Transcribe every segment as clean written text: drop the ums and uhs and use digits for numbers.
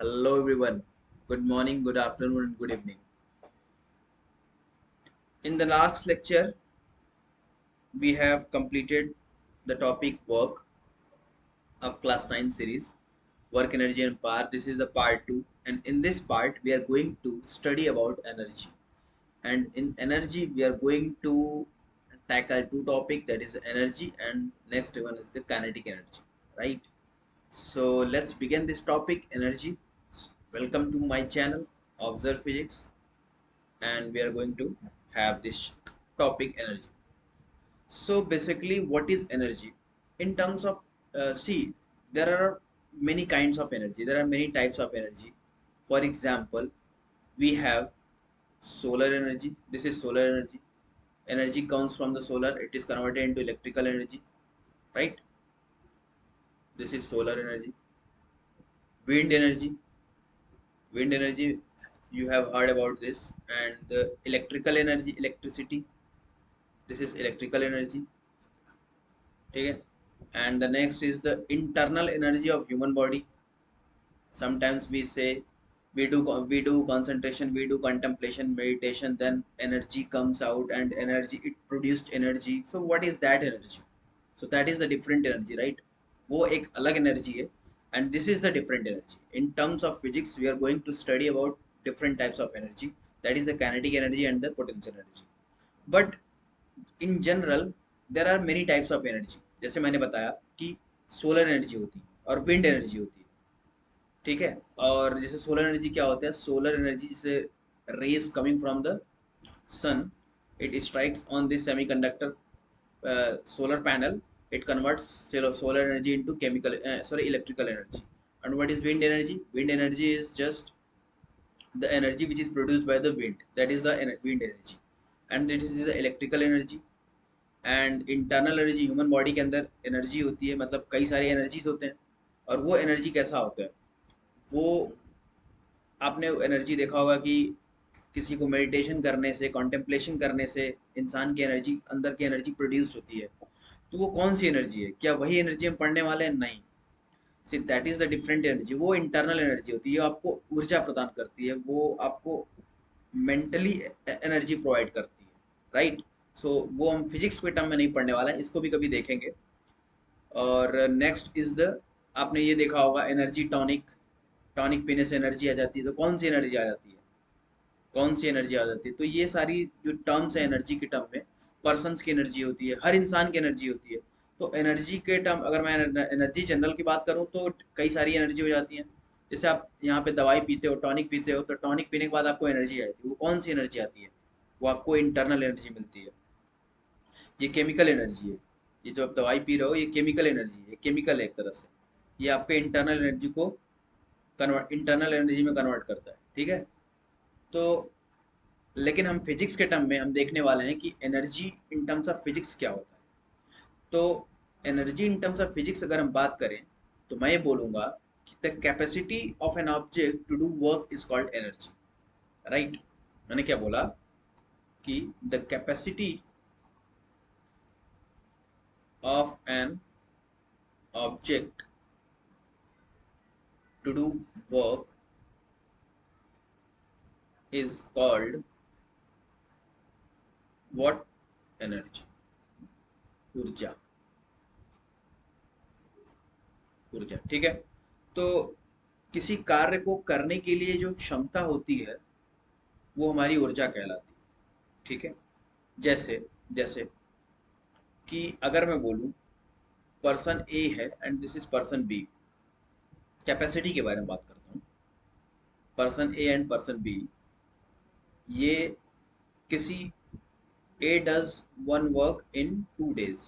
Hello everyone. Good morning, good afternoon, and good evening. In the last lecture, we have completed the topic work of class 9 series, work, energy, and power. This is the part 2, and in this part, we are going to study about energy. And in energy, we are going to tackle two topics, that is energy, and next one is the kinetic energy, right? So let's begin this topic, energy. Welcome to my channel, Observe Physics, and we are going to have this topic, energy. So basically, what is energy in terms of see, there are many kinds of energy, there are many types of energy. For example, we have solar energy. This is solar energy. Energy comes from the solar, it is converted into electrical energy, right? This is solar energy. Wind energy. Wind energy, you have heard about this. And the electrical energy, electricity, this is electrical energy. Okay. And the next is the internal energy of human body. Sometimes we say we do concentration, we do contemplation, meditation, then energy comes out and energy, it produced energy. So what is that energy? So that is the different energy, right? वो एक अलग energy है, and this is the different energy. In terms of physics, we are going to study about different types of energy, that is the kinetic energy and the potential energy. But in general there are many types of energy. जैसे मैंने बताया कि solar energy होती है और wind energy होती है, ठीक है. और जैसे सोलर एनर्जी क्या होता है, सोलर एनर्जी से rays coming from the sun, it strikes on this semiconductor solar panel, it converts solar energy into chemical electrical energy. And what is wind energy? Wind energy is just the energy which is produced by the wind, that is the wind energy. And this is the electrical energy. And internal energy, human body के अंदर energy होती है, मतलब कई सारे energies होते हैं. और वो एनर्जी कैसा होता है, वो आपने एनर्जी देखा होगा कि किसी को मेडिटेशन करने से, कॉन्टेम्पलेशन करने से इंसान की एनर्जी, अंदर की एनर्जी प्रोड्यूस होती है. तो वो कौन सी एनर्जी है? क्या वही एनर्जी हम पढ़ने वाले हैं? नहीं. सिर्फ that is the different energy. वो इंटरनल एनर्जी होती है, आपको ऊर्जा प्रदान करती है, वो आपको मेंटली एनर्जी प्रोवाइड करती है, राइट? सो वो हम फिजिक्स के टर्म में नहीं पढ़ने वाला है, इसको भी कभी देखेंगे. और नेक्स्ट इज द, आपने ये देखा होगा एनर्जी टॉनिक. टॉनिक पीने से एनर्जी आ जाती है. तो कौन सी एनर्जी आ जाती है, कौन सी एनर्जी आ जाती है? तो ये सारी जो टर्म्स है एनर्जी के टर्म में, पर्सन्स की एनर्जी होती है, हर इंसान की एनर्जी होती है. तो एनर्जी के टर्म, अगर मैं एनर्जी जनरल की बात करूँ तो कई सारी एनर्जी हो जाती है. जैसे आप यहाँ पे दवाई पीते हो, टॉनिक पीते हो, तो टॉनिक पीने के बाद आपको एनर्जी आती है. वो कौन सी एनर्जी आती है? वो आपको इंटरनल एनर्जी मिलती है. ये केमिकल एनर्जी है. ये जो आप दवाई पी रहे हो, ये केमिकल एनर्जी है, केमिकल है एक तरह से. ये आपके इंटरनल एनर्जी को इंटरनल एनर्जी में कन्वर्ट करता है, ठीक है. तो लेकिन हम फिजिक्स के टर्म में हम देखने वाले हैं कि energy in terms of physics क्या होता है. तो energy in terms of physics अगर हम बात करें, तो मैं ये बोलूंगा कि the capacity of an object to do work is called energy, right? मैंने क्या बोला कि the capacity of an object to do work is called what? Energy. ऊर्जा. ऊर्जा, ठीक है. तो किसी कार्य को करने के लिए जो क्षमता होती है, वो हमारी ऊर्जा कहलाती है, ठीक है. जैसे जैसे कि अगर मैं बोलूं पर्सन ए है and this is person B, capacity के बारे में बात करता हूँ. Person A and person B, ये किसी A does one work in 2 days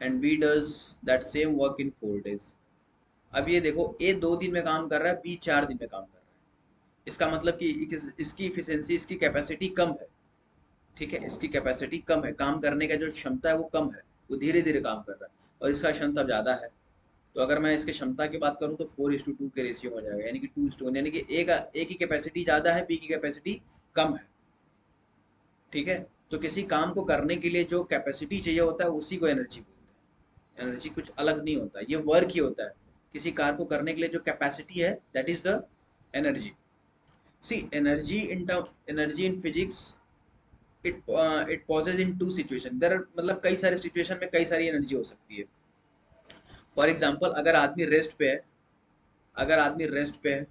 and B does that same work in 4 days. अब ये देखो, A 2 दिन में काम कर रहा है, B 4 दिन में काम कर रहा है. इसका मतलब कि इसकी इफिशियंसी, इसकी कैपेसिटी कम है, ठीक है. इसकी कैपेसिटी कम है, काम करने का जो क्षमता है वो कम है, वो धीरे धीरे काम कर रहा है. और इसका क्षमता ज़्यादा है. तो अगर मैं इसकी क्षमता की बात करूँ तो 4:2 के रेशियो हो जाएगा, यानी कि 2:1, यानी कि ए की कैपेसिटी ज़्यादा है, बी की कैपेसिटी कम है, ठीक है. तो किसी काम को करने के लिए जो कैपेसिटी चाहिए होता है, उसी को एनर्जी बोलते हैं. एनर्जी कुछ अलग नहीं होता, ये वर्क ही होता है. किसी कार्य को करने के लिए जो कैपेसिटी है, that is the energy. See energy in physics, it possesses in two situation. There मतलब कई सारे सिचुएशन में कई सारी एनर्जी हो सकती है. फॉर एग्जाम्पल, अगर आदमी रेस्ट पे है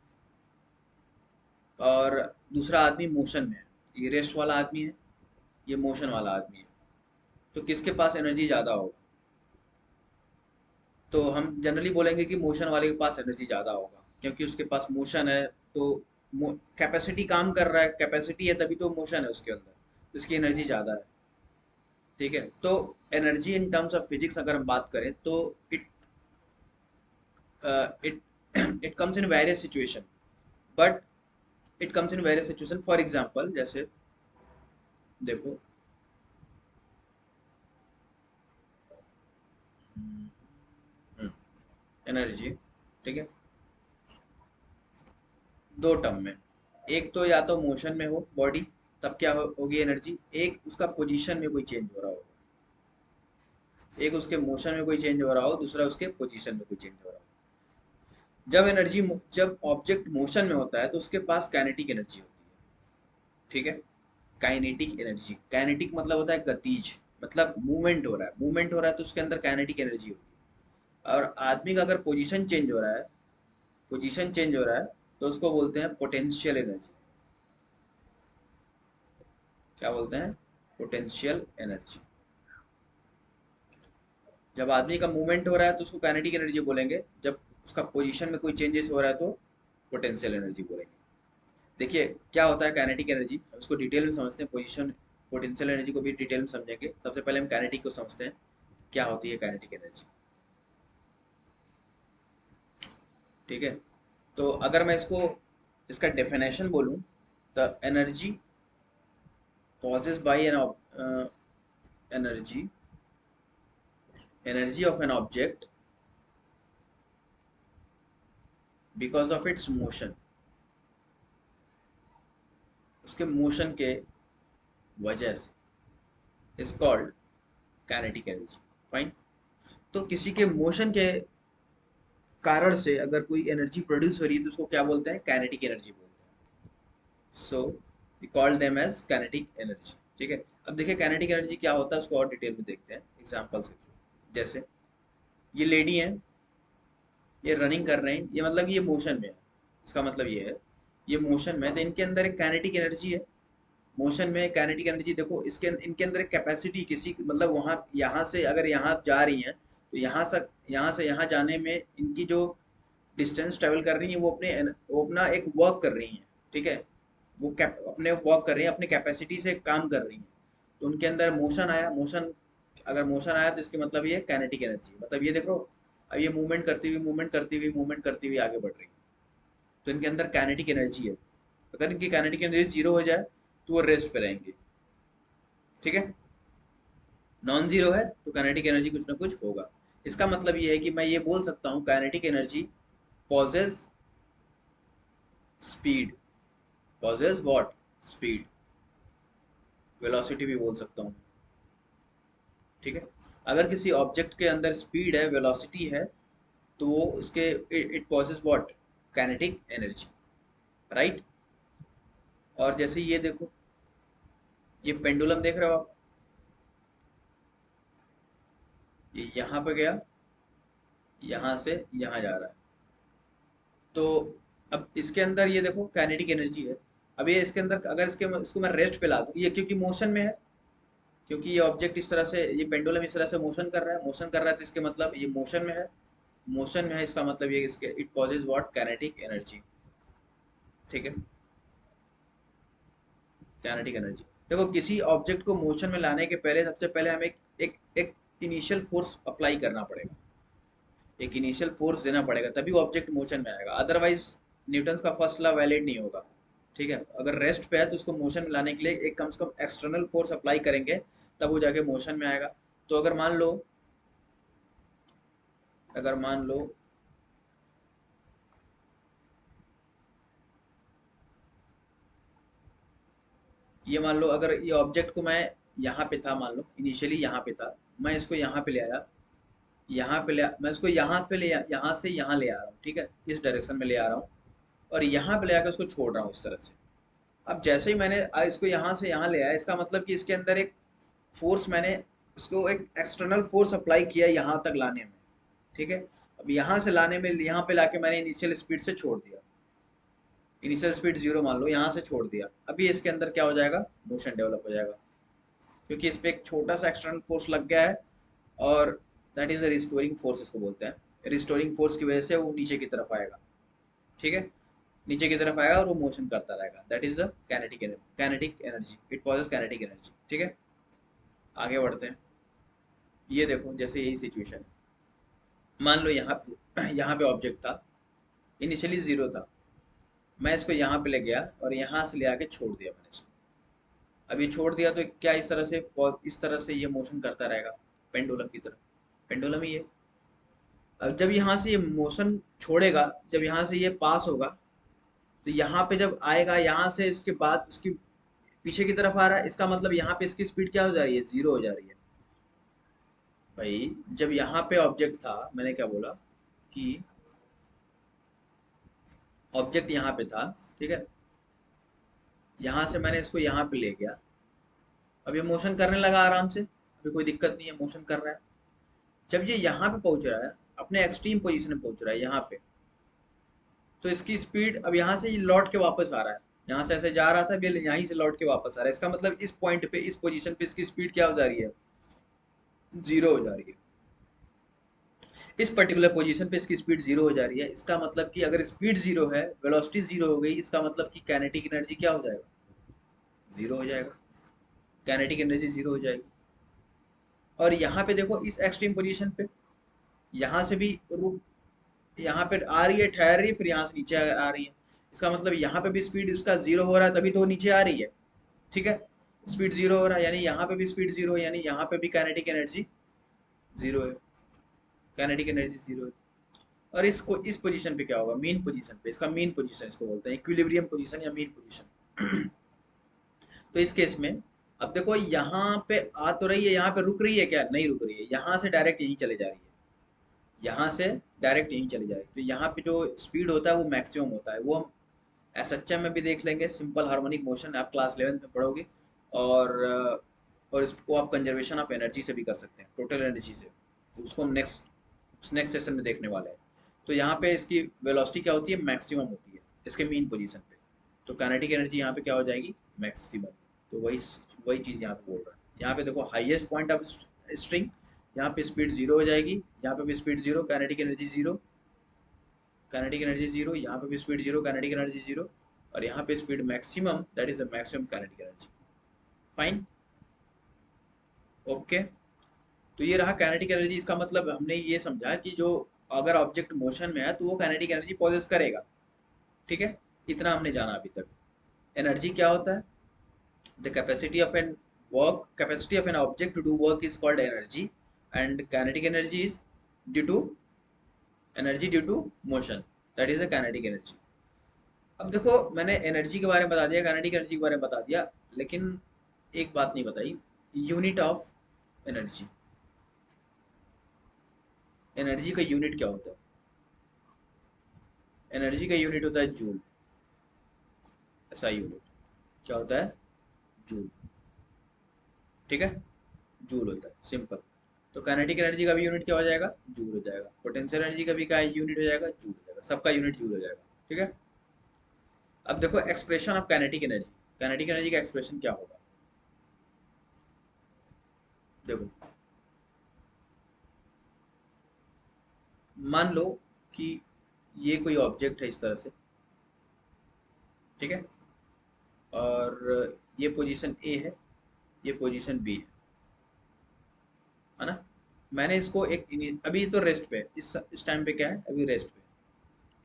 और दूसरा आदमी मोशन में है, ये रेस्ट वाला आदमी है, ये मोशन वाला आदमी है, तो किसके पास एनर्जी ज़्यादा होगा? तो हम जनरली बोलेंगे कि मोशन वाले के पास एनर्जी ज़्यादा होगा, क्योंकि उसके पास मोशन है. तो कैपेसिटी काम कर रहा है, कैपेसिटी है तभी तो मोशन है उसके अंदर, तो इसकी एनर्जी ज़्यादा है. ठीक है. तो energy in terms of physics अगर हम बात करें तो it it it comes in various situation, but it comes in various situation. For example, जैसे देखो, एनर्जी, ठीक है, दो टर्म में. एक तो या तो मोशन में हो बॉडी, तब क्या होगी एनर्जी. एक उसका पोजीशन में कोई चेंज हो रहा हो, एक उसके मोशन में कोई चेंज हो रहा हो, दूसरा उसके पोजीशन में कोई चेंज हो रहा हो. जब ऑब्जेक्ट मोशन में होता है तो उसके पास काइनेटिक एनर्जी होती है. ठीक है. काइनेटिक एनर्जी, काइनेटिक मतलब होता है गतिज, मतलब मूवमेंट हो रहा है तो उसके अंदर काइनेटिक एनर्जी होगी. और आदमी का अगर पोजीशन चेंज हो रहा है तो उसको बोलते हैं पोटेंशियल एनर्जी. क्या बोलते हैं? Potential energy. जब आदमी का मूवमेंट हो रहा है तो उसको काइनेटिक एनर्जी बोलेंगे, जब उसका पोजीशन में कोई चेंजेस हो रहा है तो पोटेंशियल एनर्जी बोलेंगे. देखिए क्या होता है काइनेटिक एनर्जी, उसको डिटेल में समझते हैं. पोटेंशियल एनर्जी को भी डिटेल में समझेंगे. सबसे पहले हम काइनेटिक को समझते हैं, क्या होती है काइनेटिक एनर्जी. ठीक है. तो अगर मैं इसका डेफिनेशन बोलूं, the energy possesses by an energy energy of an object because of its motion, उसके मोशन के वजह से is called kinetic energy. Fine. तो किसी के मोशन के कारण से अगर कोई एनर्जी प्रोड्यूस हो रही है तो उसको क्या बोलते हैं? काइनेटिक एनर्जी बोलते हैं. So we call them as kinetic energy. ठीक है. अब देखिए काइनेटिक एनर्जी क्या होता है उसको और डिटेल में देखते हैं एग्जांपल से. जैसे ये लेडी हैं, ये रनिंग कर रहे हैं, ये मतलब ये मोशन में है. इसका मतलब ये है ये मोशन में है, तो इनके अंदर एक काइनेटिक एनर्जी है. मोशन में काइनेटिक एनर्जी. देखो इसके इनके अंदर एक कैपेसिटी, किसी मतलब वहाँ यहाँ से अगर यहाँ जा रही हैं तो यहाँ से यहाँ जाने में इनकी जो डिस्टेंस ट्रेवल कर रही है वो अपना एक वर्क कर रही हैं. ठीक है. वो अपने वर्क कर रही हैं, अपने कैपेसिटी से काम कर रही हैं. तो उनके अंदर मोशन आया तो इसके मतलब ये काइनेटिक एनर्जी. मतलब ये देखो, अब ये मूवमेंट करती हुई आगे बढ़ रही है, तो इनके अंदर काइनेटिक एनर्जी है. अगर इनकी काइनेटिक एनर्जी जीरो हो जाए तो वो रेस्ट पे रहेंगे. ठीक है. नॉन जीरो है तो काइनेटिक एनर्जी कुछ ना कुछ होगा. इसका मतलब ये है कि मैं ये बोल सकता हूँ kinetic energy possesses speed. Possesses what? Speed. Velocity भी बोल सकता हूँ. ठीक है. अगर किसी ऑब्जेक्ट के अंदर स्पीड है, वेलोसिटी है, तो वो उसके it possesses what? Kinetic energy. Right. और जैसे ये देखो, ये पेंडुलम देख रहे हो आप, ये यहाँ पे गया, यहाँ से यहाँ जा रहा है. तो अब इसके अंदर ये देखो काइनेटिक एनर्जी है. अब ये इसके अंदर अगर इसको मैं रेस्ट पे ला दूँ, ये क्योंकि मोशन में है, क्योंकि ये ऑब्जेक्ट इस तरह से, ये पेंडुलम इस तरह से मोशन कर रहा है, तो इसके मतलब ये मोशन में है. इसका मतलब ये इसके it causes what? Kinetic energy. ठीक है. Kinetic energy. देखो किसी ऑब्जेक्ट को मोशन में लाने के पहले सबसे पहले हमें एक इनिशियल फोर्स अप्लाई करना पड़ेगा, एक इनिशियल फोर्स देना पड़ेगा, तभी वो ऑब्जेक्ट मोशन में आएगा. अदरवाइज न्यूटन का फर्स्ट लॉ वैलिड नहीं होगा. ठीक है. अगर रेस्ट पे है तो उसको मोशन में लाने के लिए एक कम से कम एक्सटर्नल फोर्स अप्लाई करेंगे, तब वो जाके मोशन में आएगा. तो अगर मान लो ये मान लो अगर ये ऑब्जेक्ट को मैं यहाँ पे था, मान लो इनिशियली यहाँ पे था, मैं इसको यहाँ पे ले आया, यहाँ पे ले, मैं इसको यहाँ पे ले, यहाँ से यहाँ ले आ रहा हूँ, ठीक है, इस डायरेक्शन में ले आ रहा हूँ, और यहाँ पे ले आकर उसको छोड़ रहा हूँ इस तरह से। अब जैसे ही मैंने इसको यहाँ से यहाँ ले आया, इसका मतलब कि इसके अंदर एक फोर्स, मैंने इसको एक एक्सटर्नल फोर्स अप्लाई किया यहाँ तक लाने में, ठीक है। अब यहाँ से लाने में, यहाँ पे लाके मैंने इनिशियल स्पीड से छोड़ दिया, इनिशियल स्पीड 0 मान लो, यहाँ से छोड़ दिया। अभी इसके अंदर क्या हो जाएगा, मोशन डेवलप हो जाएगा, क्योंकि इस पे एक छोटा सा एक्सटर्नल फोर्स लग गया है, और that is a restoring force इसको बोलते हैं। रिस्टोरिंग फोर्स की वजह से वो नीचे की तरफ आएगा, ठीक है, नीचे की तरफ आएगा और वो मोशन करता रहेगा। That is the kinetic energy, it possesses kinetic energy, ठीक है। आगे बढ़ते हैं। ये देखो, जैसे यही सिचुएशन है, मान लो यहाँ पे ऑब्जेक्ट था, इनिशियली 0 था, मैं इसको यहाँ पे ले गया और यहाँ से ले आके छोड़ दिया मैंने इसको। अब ये छोड़ दिया तो क्या इस तरह से ये मोशन करता रहेगा, पेंडुलम की तरह, पेंडुलम ही है। अब जब यहाँ से ये मोशन छोड़ेगा, जब यहाँ से ये पास होगा, तो यहाँ पे जब आएगा, यहाँ से इसके बाद उसकी पीछे की तरफ आ रहा है, इसका मतलब यहाँ पे इसकी स्पीड क्या हो जा रही है, 0 हो जा रही है। भाई जब यहाँ पे ऑब्जेक्ट था, मैंने क्या बोला कि ऑब्जेक्ट यहाँ पे था, ठीक है, यहाँ से मैंने इसको यहाँ पे ले गया, अब ये मोशन करने लगा आराम से, अभी कोई दिक्कत नहीं है, मोशन कर रहा है। जब ये यहाँ पे पहुंच रहा है, अपने एक्सट्रीम पोजीशन में पहुंच रहा है यहाँ पे, तो इसकी स्पीड, अब यहाँ से ये लौट के वापस आ रहा है, यहाँ से ऐसे जा रहा था, अभी यहीं से लौट के वापस आ रहा है। इसका मतलब इस पॉइंट पे, इस पोजीशन पे इसकी स्पीड क्या हो जा रही है, 0 हो जा रही है। इस पर्टिकुलर पोजीशन पे इसकी स्पीड 0 हो जा रही है। इसका मतलब कि अगर स्पीड 0 है, वेलोसिटी 0 हो गई, इसका मतलब कि काइनेटिक एनर्जी क्या हो जाएगा, 0 हो जाएगा, काइनेटिक एनर्जी 0 हो जाएगी। और यहाँ पे देखो, इस एक्सट्रीम पोजीशन पे यहाँ से भी रुक, यहाँ पे आ रही है, ठहर रही है, फिर यहाँ से नीचे आ रही है। इसका मतलब यहाँ पे भी स्पीड उसका 0 हो रहा है, तभी तो नीचे आ रही है, ठीक है। स्पीड 0 हो रहा है, यानी यहाँ पे भी स्पीड 0 है, यानी यहाँ पे भी काइनेटिक एनर्जी 0 है, काइनेटिक एनर्जी 0 है। और इसको इस पोजीशन पे क्या होगा, मेन पोजीशन पे, इसका मेन पोजीशन इसको बोलते हैं, इक्विलिब्रियम पोजीशन या मेन पोजीशन। तो इस केस में अब देखो, यहाँ पे आ तो रही है, यहाँ पे रुक रही है क्या, नहीं रुक रही है, यहाँ से डायरेक्ट यहीं चले जा रही है, यहाँ से डायरेक्ट यहीं चली जाएगी। तो यहाँ पे जो स्पीड होता है वो मैक्सिमम होता है, वो हम एसएचएम में भी देख लेंगे, सिंपल हार्मोनिक मोशन, आप क्लास 11 में पढ़ोगे। और और इसको आप कंजर्वेशन ऑफ एनर्जी से भी कर सकते हैं, टोटल एनर्जी से, तो उसको हम नेक्स्ट सेशन में देखने वाले हैं। तो यहाँ पे इसकी वेलोसिटी क्या होती है, मैक्सिमम होती है इसके मीन पोजीशन पे, तो काइनेटिक एनर्जी यहाँ पे क्या हो जाएगी, मैक्सिमम। तो वही वही चीज़ यहाँ पे बोल रहा है। यहाँ पे देखो, हाईएस्ट पॉइंट ऑफ स्ट्रिंग, यहाँ पे स्पीड 0 हो जाएगी, यहाँ पे भी speed 0, kinetic energy 0, kinetic energy 0, यहाँ पे भी स्पीड 0, काइनेटिक एनर्जी 0, और यहाँ पे speed maximum, that is the maximum kinetic energy. Fine, okay. तो ये रहा काइनेटिक एनर्जी। इसका मतलब हमने ये समझा कि जो अगर ऑब्जेक्ट मोशन में है तो वो काइनेटिक एनर्जी पॉजेस करेगा, ठीक है। इतना हमने जाना अभी तक। एनर्जी क्या होता है, the capacity of an object to do work is called energy, and kinetic energy is due to motion, that is a kinetic energy. अब देखो, मैंने एनर्जी के बारे में बता दिया, काइनेटिक एनर्जी के बारे में बता दिया, लेकिन एक बात नहीं बताई, यूनिट ऑफ एनर्जी। एनर्जी का यूनिट क्या होता है, एनर्जी का यूनिट होता है जूल, ऐसा यूनिट क्या होता है, जूल, ठीक है, जूल होता है, सिंपल। तो काइनेटिक एनर्जी का भी यूनिट क्या हो जाएगा, जूल हो जाएगा। पोटेंशियल एनर्जी का भी क्या यूनिट हो जाएगा, जूल हो जाएगा, सबका यूनिट जूल हो जाएगा, ठीक है। अब देखो, expression of kinetic energy, kinetic energy का एक्सप्रेशन क्या होगा, देखो, मान लो कि ये कोई ऑब्जेक्ट है इस तरह से, ठीक है, और ये पोजीशन ए है, ये पोजीशन बी है ना। मैंने इसको अभी तो रेस्ट पे है, इस टाइम पे क्या है, अभी रेस्ट पे,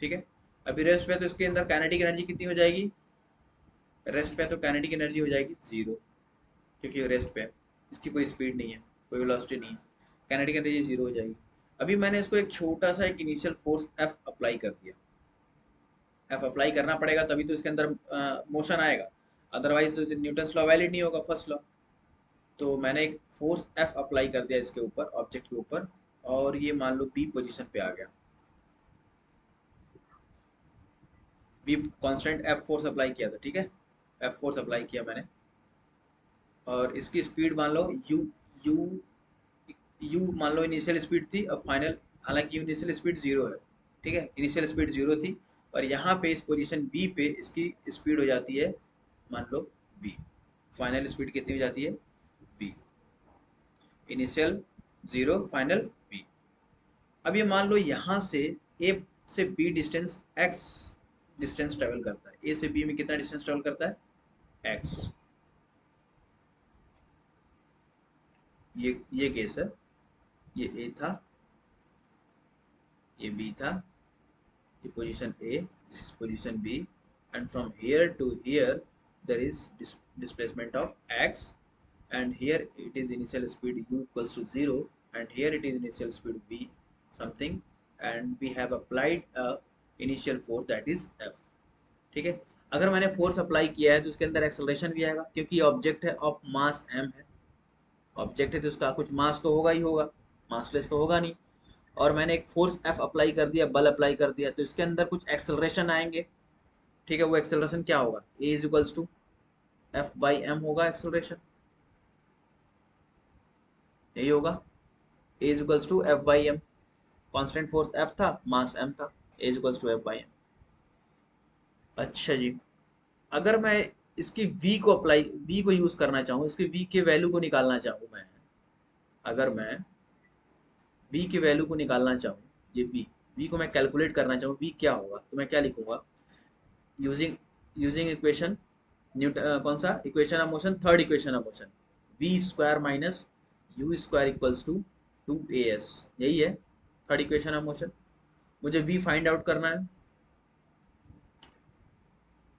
ठीक है। अभी रेस्ट पे है, तो इसके अंदर काइनेटिक एनर्जी कितनी हो जाएगी, रेस्ट पे है तो काइनेटिक एनर्जी हो जाएगी 0, क्योंकि रेस्ट पे है, इसकी कोई स्पीड नहीं है, कोई वेलोसिटी नहीं है, काइनेटिक एनर्जी 0 हो जाएगी। अभी मैंने इसको एक छोटा सा एक इनिशियल फोर्स एफ अप्लाई कर दिया, एफ अप्लाई करना पड़ेगा तभी तो इसके अंदर मोशन आएगा, अदरवाइज न्यूटन लॉ वैलिड नहीं होगा, फर्स्ट लॉ। तो मैंने एक फोर्स एफ अप्लाई कर दिया इसके ऊपर, ऑब्जेक्ट के ऊपर, और ये मान लो बी पोजीशन पे आ गया, be constant F force apply किया था, ठीक है, एफ फोर्स अप्लाई किया मैंने, और इसकी स्पीड मान लो यू, यू यू मान लो इनिशियल स्पीड थी, अब फाइनल, हालांकि इनिशियल स्पीड जीरो है, ठीक है, इनिशियल स्पीड जीरो थी, और यहाँ पे इस पोजीशन बी पे इसकी स्पीड हो जाती है मान लो बी, फाइनल स्पीड कितनी हो जाती है v, initial zero, final v. अब ये मान लो यहाँ से ए से B distance x distance travel करता है, ए से बी में कितना डिस्टेंस ट्रेवल करता है एक्स, ये केस है, ये ए था, ये बी था, ये position A, this is position B, and from here to here there is displacement of x, and here it is initial speed u equals to 0, and here it is initial speed v something, and we have applied a initial force that is f, ठीक है। अगर मैंने force apply किया है तो उसके अंदर acceleration भी आएगा, क्योंकि ये ऑब्जेक्ट है ऑफ मास m है, ऑब्जेक्ट है तो उसका कुछ मास तो होगा ही होगा, मासलेस तो होगा नहीं, और मैंने एक फोर्स एफ अप्लाई कर दिया, बल अप्लाई कर दिया, तो इसके अंदर कुछ एक्सेलरेशन आएंगे, ठीक है। वो एक्सेलरेशन क्या होगा, A is equals to F by M होगा एक्सेलरेशन, यही होगा, A is equals to F by M, constant force F था, मास एम था, A is equals to F by M. अच्छा जी, अगर मैं इसकी v को अप्लाई, v को यूज करना चाहूँ, इसकी v के वैल्यू को निकालना चाहूँ मैं, अगर मैं v की वैल्यू को निकालना चाहूँ, ये v को मैं कैलकुलेट करना चाहूँ, v क्या होगा, तो मैं क्या लिखूंगा, यूजिंग यूजिंग इक्वेशन न्यूटन, कौन सा equation of motion, third equation of motion, v square minus u square equals to 2as, यही है थर्ड इक्वेशन ऑफ मोशन। मुझे v फाइंड आउट करना है,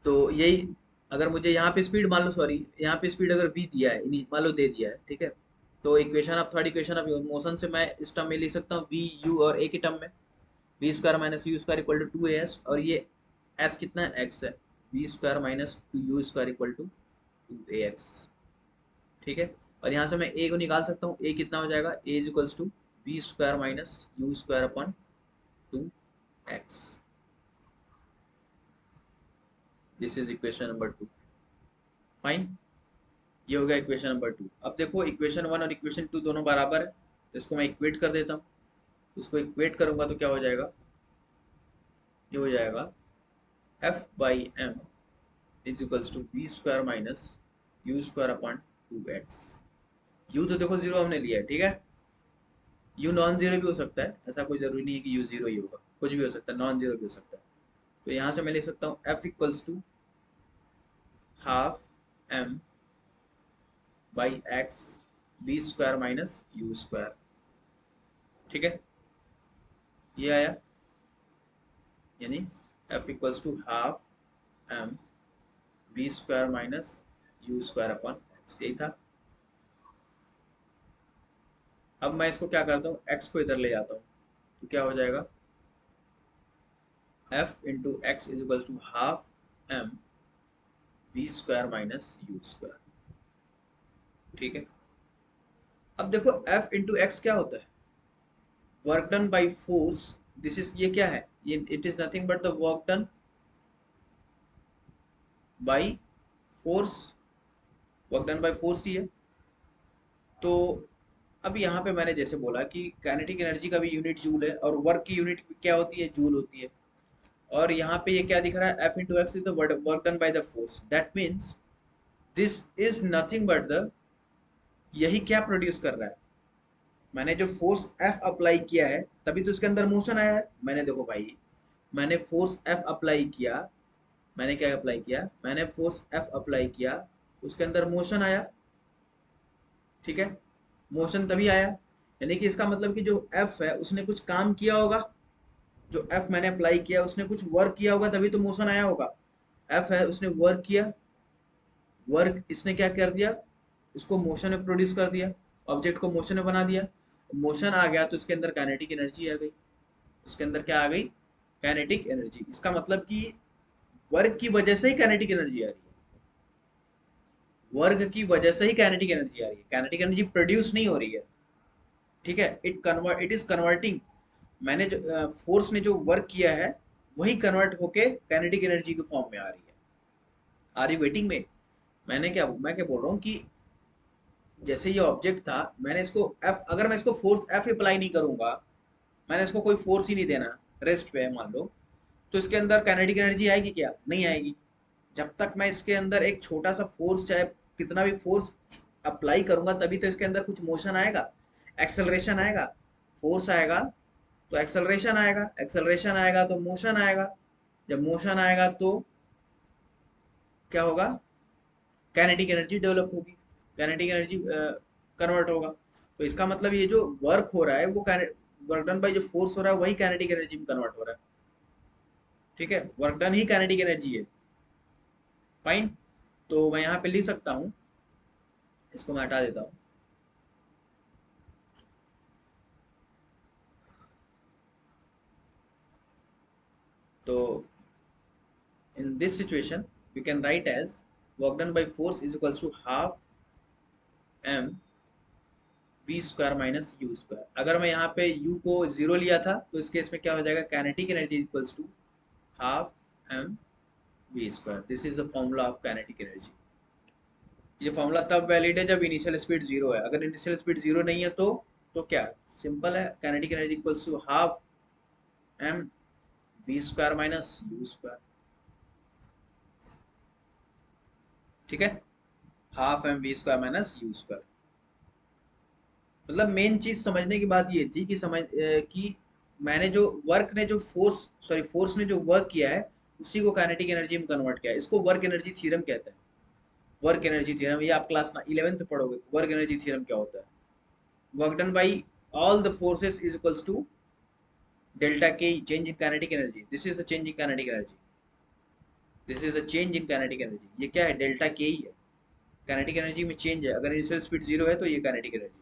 तो यही, अगर मुझे यहाँ पे स्पीड मान लो, सॉरी यहाँ पे स्पीड अगर v दिया है, मान लो दे दिया है, ठीक है, तो equation of third equation of motion से मैं इस टर्म में लिख सकता हूँ v u, और a की टर्म में v square minus u square equal to 2as, और ये s कितना है, x है, v square minus u square equal to 2ax, ठीक है। और यहाँ से मैं a को निकाल सकता हूँ, a कितना हो जाएगा, a is equals to v square minus u square upon 2x, this is equation number 2, fine, ये हो गया इक्वेशन नंबर 2। अब देखो इक्वेशन 1 और इक्वेशन 2 दोनों बराबर है, तो इसको मैं इक्वेट कर देता हूँ, इसको इक्वेट करूंगा तो क्या हो जाएगा, ये हो जाएगा F by m is equals to v square minus u square upon 2x। U तो देखो जीरो हमने लिया है, ठीक है, यू नॉन जीरो भी हो सकता है, ऐसा कोई जरूरी नहीं है कि यू जीरो ही होगा, कुछ भी हो सकता है, नॉन जीरो भी हो सकता है, तो यहाँ से मैं लिख सकता हूँ F equals to half m by x v square minus u square, ठीक है, ये आया, यानी F equals to half m v square minus u square upon x, यही था। अब मैं इसको क्या करता हूँ, एक्स को इधर ले जाता हूँ, तो क्या हो जाएगा, F into x is equals to half m v square minus u square, ठीक है। अब देखो एफ इंटू एक्स क्या होता है, work done by force, this is, ये क्या है, ये it is nothing but the work done by force, work done by force ही है। तो अब यहाँ पे मैंने जैसे बोला कि काइनेटिक एनर्जी का भी यूनिट जूल है, और वर्क की यूनिट क्या होती है, जूल होती है, और यहाँ पे ये क्या दिख रहा है, F into x is the work done by the force, that means this is nothing but the, यही क्या प्रोड्यूस कर रहा है, मैंने जो फोर्स एफ अप्लाई किया है तभी तो इसके अंदर मोशन आया है, मैंने देखो भाई, मैंने फोर्स एफ अप्लाई किया, मैंने क्या अप्लाई किया, मैंने फोर्स एफ अप्लाई किया, उसके अंदर मोशन आया, ठीक है, मोशन तभी आया, यानी कि इसका मतलब कि जो एफ है उसने कुछ काम किया होगा, जो एफ मैंने अप्लाई किया उसने कुछ वर्क किया होगा तभी तो मोशन आया होगा, एफ है उसने वर्क किया, वर्क इसने क्या कर दिया, इसको मोशन में प्रोड्यूस कर दिया, ऑब्जेक्ट को मोशन में बना दिया, मोशन आ गया तो इसके अंदर काइनेटिक एनर्जी आ गई, उसके अंदर क्या आ गई, काइनेटिक एनर्जी, इसका मतलब कि वर्क की वजह से ही काइनेटिक एनर्जी आ रही है, वर्क की वजह से ही काइनेटिक एनर्जी आ रही है, काइनेटिक एनर्जी प्रोड्यूस नहीं हो रही है, ठीक है, इट इज कन्वर्टिंग, मैंने जो फोर्स ने जो वर्क किया है वही कन्वर्ट होके काइनेटिक एनर्जी के फॉर्म में आ रही है। आर यू वेटिंग में? मैं क्या बोल रहा हूँ कि जैसे ये ऑब्जेक्ट था, मैंने इसको एफ, अगर मैं इसको फोर्स एफ अप्लाई नहीं करूंगा, मैंने इसको कोई फोर्स ही नहीं देना रेस्ट पे मान लो, तो इसके अंदर काइनेटिक एनर्जी आएगी क्या? नहीं आएगी। जब तक मैं इसके अंदर एक छोटा सा फोर्स, चाहे कितना भी फोर्स अप्लाई करूंगा, तभी तो इसके अंदर कुछ मोशन आएगा, एक्सेलरेशन आएगा। फोर्स आएगा तो एक्सेलरेशन आएगा, एक्सेलरेशन आएगा तो मोशन आएगा, जब मोशन आएगा तो क्या होगा? काइनेटिक एनर्जी डेवलप होगी, काइनेटिक एनर्जी कन्वर्ट होगा। तो इसका मतलब ये जो वर्क हो रहा है वो वर्क डन बाय जो फोर्स हो रहा है वही काइनेटिक एनर्जी में कन्वर्ट हो रहा है। ठीक है, वर्क डन ही काइनेटिक एनर्जी है। फाइन। तो मैं यहाँ पे लिख सकता हूँ, इसको मैं हटा देता हूँ। तो in this situation we can write as work done by force is equals to half m v square minus u square. अगर मैं यहाँ पे u को जीरो लिया था तो इस केस में क्या हो जाएगा? Kinetic energy equals to half m v square. This is the formula of kinetic energy. ये फॉर्मूला तब वैलिड है जब इनिशियल स्पीड जीरो है। अगर इनिशियल स्पीड जीरो नहीं है तो क्या? सिंपल है, kinetic energy equals to half m v square minus u square. ठीक है, half m v square minus u square. मतलब मेन चीज समझने की बात ये थी कि कि मैंने जो वर्क ने जो फोर्स ने जो वर्क किया है उसी को काइनेटिक एनर्जी में कन्वर्ट किया है। इसको वर्क एनर्जी थ्योरम कहते हैं। वर्क एनर्जी थ्योरम ये आप क्लास 11th में पढ़ोगे। वर्क एनर्जी थ्योरम क्या होता है? Work done by all the forces is equals to delta K change in kinetic energy. This is the change in kinetic energy, this is the change in kinetic energy. ये क्या है? Delta के ही है। Kinetic energy में change है। अगर initial speed zero है तो ये काइनेटिक एनर्जी है।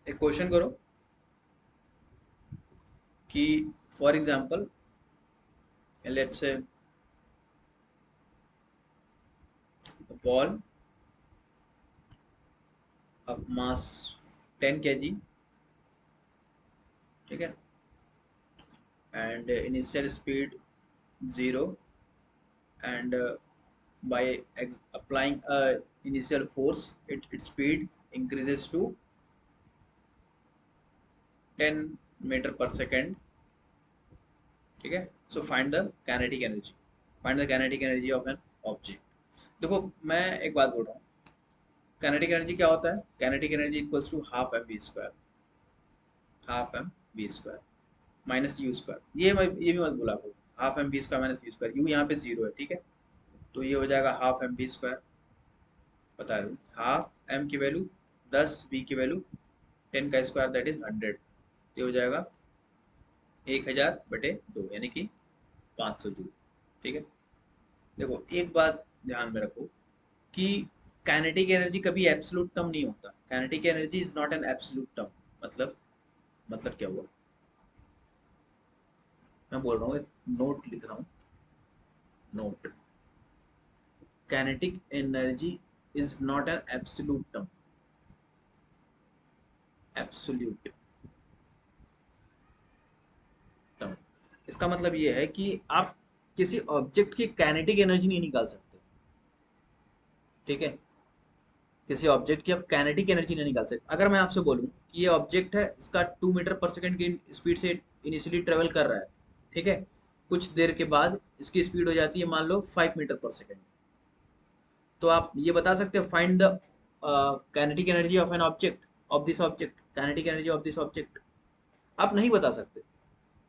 एक क्वेश्चन करो कि for example let's say a ball of mass 10 kg, ठीक है, and initial speed 0, and by applying a initial force its speed increases to 10 meter per second। ठीक है, so find the kinetic energy, find the kinetic energy of an object। देखो मैं एक बात बोल रहा हूँ, काइनेटिक एनर्जी क्या होता है? Kinetic energy equals to half M we square, half M we square minus u square. ये भी मत भूला आपको, half M we square minus u square. U यहाँ पे जीरो है, ठीक है, तो ये हो जाएगा हाफ एम वी स्क्वायर। बता दूँ, हाफ एम की वैल्यू 10, वी की वैल्यू 10 का स्क्वायर दैट इज 100। ये हो जाएगा 1000/2 यानी कि 500 जूल। ठीक है, देखो एक बात ध्यान में रखो कि काइनेटिक एनर्जी कभी एब्सोल्यूट टर्म नहीं होता। Kinetic energy is not an absolute term. मतलब क्या हुआ? मैं बोल रहा हूँ, एक नोट लिख रहा हूँ, note, kinetic energy is not an absolute term, absolute term। इसका मतलब ये है कि आप किसी ऑब्जेक्ट की काइनेटिक एनर्जी नहीं निकाल सकते। ठीक है, किसी ऑब्जेक्ट की आप काइनेटिक एनर्जी नहीं निकाल सकते। अगर मैं आपसे बोलूं कि ये ऑब्जेक्ट है, इसका 2 मीटर पर सेकंड की स्पीड से इनिशियली ट्रेवल कर रहा है, ठीक है, कुछ देर के बाद इसकी स्पीड हो जाती है मान लो 5 मीटर पर सेकंड, तो आप ये बता सकते हो find the kinetic energy of an object, of this object, kinetic energy of this object. आप नहीं बता सकते।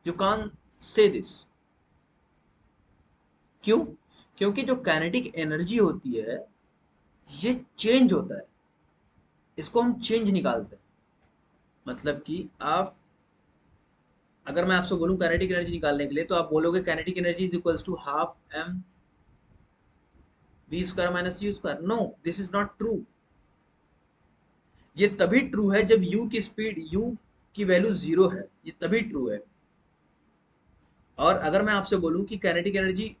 यू कान से दिस। क्यों? क्योंकि जो काइनेटिक एनर्जी होती है ये चेंज होता है, इसको हम चेंज निकालते हैं। मतलब कि आप, अगर मैं आपसे बोलूं काइनेटिक एनर्जी निकालने के लिए, तो आप बोलोगे kinetic energy is equals to half M we square minus u square. No, this is not true. ये तभी ट्रू है जब u की स्पीड, u की वैल्यू जीरो है, ये तभी ट्रू है। और अगर मैं आपसे बोलूं कि काइनेटिक एनर्जी,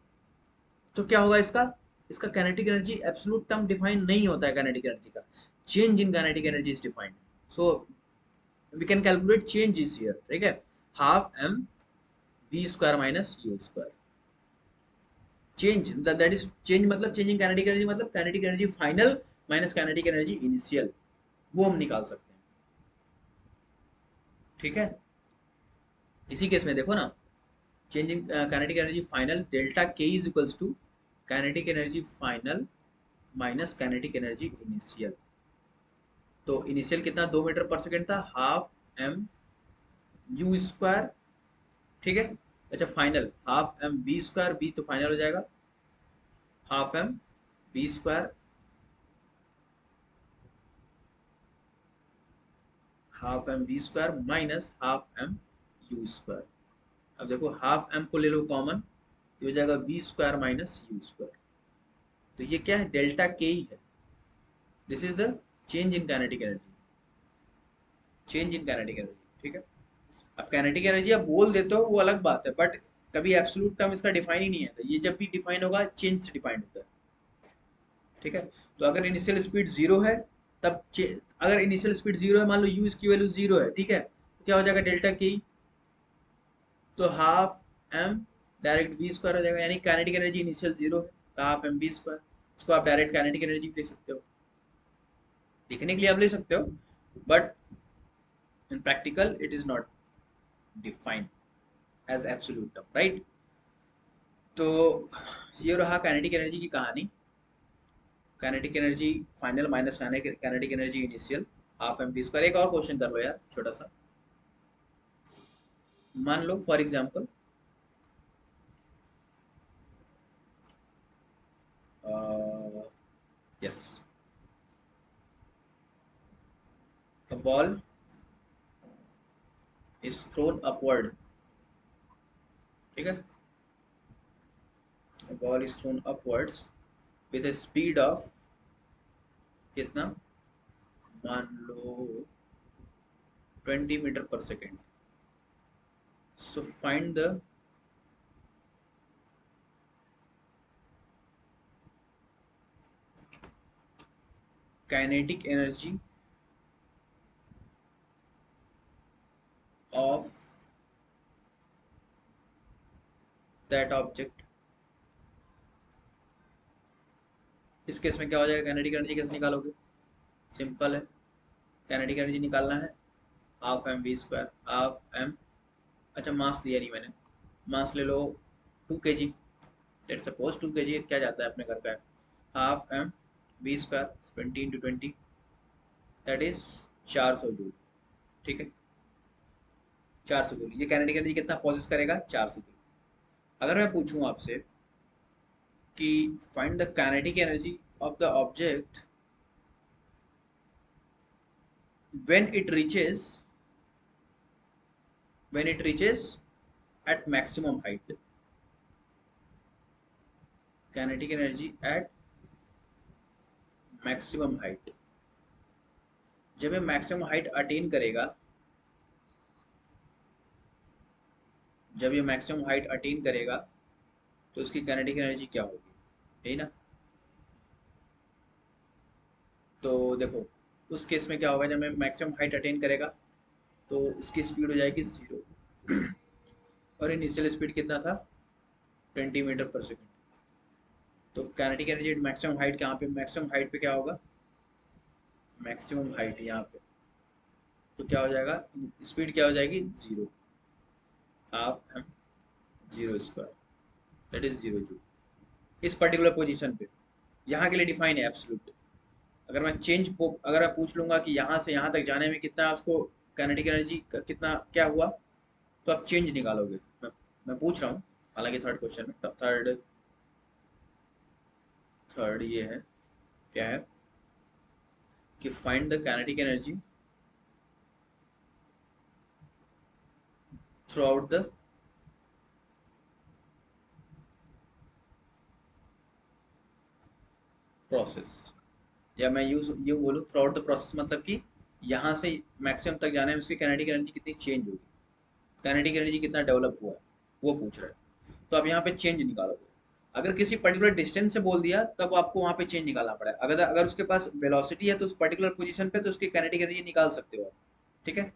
तो क्या होगा इसका? इसका kinetic energy absolute term define नहीं होता है। काइनेटिक एनर्जी का change in kinetic energy is defined. So we can calculate change is here, ठीक है, half M we square minus u square. Change that is change मतलब changing kinetic energy मतलब kinetic energy final minus kinetic energy initial, वो हम निकाल सकते हैं, ठीक है। इसी केस में देखो ना, changing kinetic energy final delta K is equals to kinetic energy final minus kinetic energy initial. तो इनिशियल कितना 2 मीटर पर सेकेंड था, हाफ एम यू स्क्वायर, ठीक है। अच्छा final half m v square, v तो फाइनल हो जाएगा, half m v square, half m v square minus half m u square. अब देखो हाफ एम को ले लो कॉमन, ये हो जाएगा v square minus u square. तो ये क्या है, डेल्टा के ही है। This is the change in kinetic energy, change in kinetic energy, ठीक है। अब काइनेटिक एनर्जी आप बोल देते हो वो अलग बात है, बट कभी एब्सोल्यूट टर्म इसका डिफाइन ही नहीं है, तो ये जब भी डिफाइन होगा चेंज से डिफाइन होता है, ठीक है। तो अगर इनिशियल स्पीड जीरो है तब अगर इनिशियल स्पीड जीरो है, मान लो यू की वैल्यू जीरो है, ठीक है, तो क्या हो जाएगा डेल्टा के, तो half m direct v square हो जाएगा, यानी काइनेटिक एनर्जी इनिशियल जीरो है तो हाफ एम वी स्क्वायर। इसको आप डायरेक्ट काइनेटिक एनर्जी ले सकते हो, लिखने के लिए आप ले सकते हो, but in practical it is not defined as absolute term, right. तो ये रहा काइनेटिक एनर्जी की कहानी, kinetic energy final minus kinetic energy initial half M we square. एक और क्वेश्चन कर लो यार छोटा सा, मान लो for example yes, a ball is thrown upward, ठीक है, a ball is thrown upwards with a speed of कितना, मान लो 20 मीटर पर second. so find the kinetic energy of that object। इस केस में क्या हो जाएगा, काइनेटिक एनर्जी कैसे निकालोगे, सिंपल है, काइनेटिक एनर्जी निकालना है half M we square, half m, अच्छा मास दिया नहीं मैंने, मास ले लो 2 kg, लेट सपोज 2 kg क्या जाता है अपने घर का है, half M we square 20 × 20 that is 400 joule, ठीक है, 400 जूल। ये काइनेटिक एनर्जी कितना प्रोसेस करेगा, 400 जूल। अगर मैं पूछूं आपसे कि find the kinetic energy of the object when it reaches when it reaches at maximum height, kinetic energy at maximum height, जब ये मैक्सिमम हाइट अटेन करेगा, जब ये मैक्सिमम हाइट अटेन करेगा तो उसकी काइनेटिक एनर्जी क्या होगी, यही ना। तो देखो उस केस में क्या होगा, जब मैं मैक्सिमम हाइट अटेन करेगा तो इसकी स्पीड हो जाएगी 0 और इनिशियल स्पीड कितना था 20 मीटर पर सेकेंड। तो kinetic energy at maximum height, यहाँ पे मैक्सिमम हाइट पे क्या होगा, मैक्सिमम हाइट यहाँ पे, तो क्या हो जाएगा, स्पीड क्या हो जाएगी 0, half m zero square that is 0 joule. इस पर्टिकुलर पोजीशन पे यहाँ के लिए डिफाइन है एब्सोल्यूट। अगर मैं अगर मैं पूछ लूंगा कि यहाँ से यहाँ तक जाने में कितना उसको काइनेटिक एनर्जी कितना क्या हुआ, तो आप चेंज निकालोगे। मैं पूछ रहा हूँ, हालांकि थर्ड क्वेश्चन में थर्ड थर्ड ये है, क्या है कि find the kinetic energy through out the process, या मैं यूँ बोलूँ थ्रू आउट द प्रोसेस मतलब कि यहाँ से मैक्सिमम तक जाने में उसकी काइनेटिक एनर्जी कितनी चेंज होगी, काइनेटिक एनर्जी कितना डेवलप हुआ है वो पूछ रहा है। तो आप यहाँ पे चेंज निकालोगे। अगर किसी पर्टिकुलर डिस्टेंस से बोल दिया तब आपको वहाँ पे चेंज निकालना पड़ेगा। अगर उसके पास वेलोसिटी है तो उस पर्टिकुलर पोजीशन पे तो उसकी काइनेटिक एनर्जी निकाल सकते हो आप, ठीक है।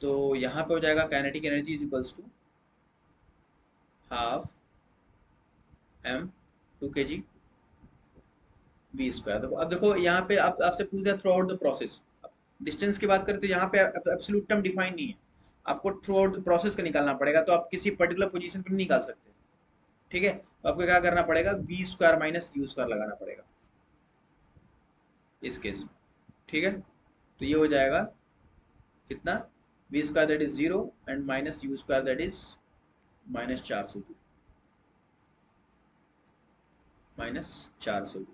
तो यहाँ पे हो जाएगा kinetic energy is equals to half m 2 kg v square. देखो अब देखो यहाँ पे आप आपसे पूछ दिया throughout the process. Distance की बात करें तो यहाँ पे एब्सोल्यूट टर्म डिफाइन नहीं है, आपको थ्रू आउट द प्रोसेस का निकालना पड़ेगा, तो आप किसी पर्टिकुलर पोजीशन पर नहीं निकाल सकते। ठीक है, तो आपको क्या करना पड़ेगा, v square minus u square लगाना पड़ेगा इस केस में। ठीक है, तो ये हो जाएगा कितना, v square that is 0 and minus u square that is -400 joule, -400 joule.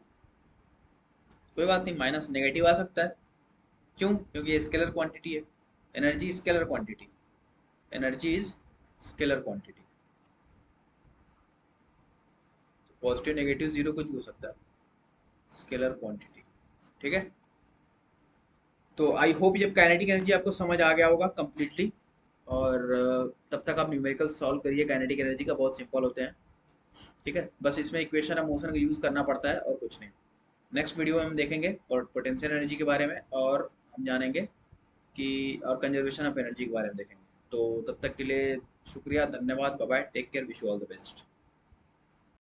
कोई बात नहीं, माइनस नेगेटिव आ सकता है, क्यों, क्योंकि ये स्केलर क्वांटिटी है, energy scalar quantity, energy is scalar quantity. Positive negative zero कुछ भी हो सकता है, स्केलर क्वांटिटी। ठीक है, तो आई होप ये काइनेटिक एनर्जी आपको समझ आ गया होगा कंप्लीटली। और तब तक आप न्यूमेरिकल सॉल्व करिए, काइनेटिक एनर्जी का बहुत सिंपल होते हैं। ठीक है, बस इसमें इक्वेशन ऑफ मोशन का यूज करना पड़ता है और कुछ नहीं। नेक्स्ट वीडियो में हम देखेंगे और पोटेंशियल एनर्जी के बारे में, और हम जानेंगे कि और कंजर्वेशन ऑफ एनर्जी के बारे में देखेंगे। तो तब तक के लिए शुक्रिया, धन्यवाद, bye bye, take care, wish you all the best.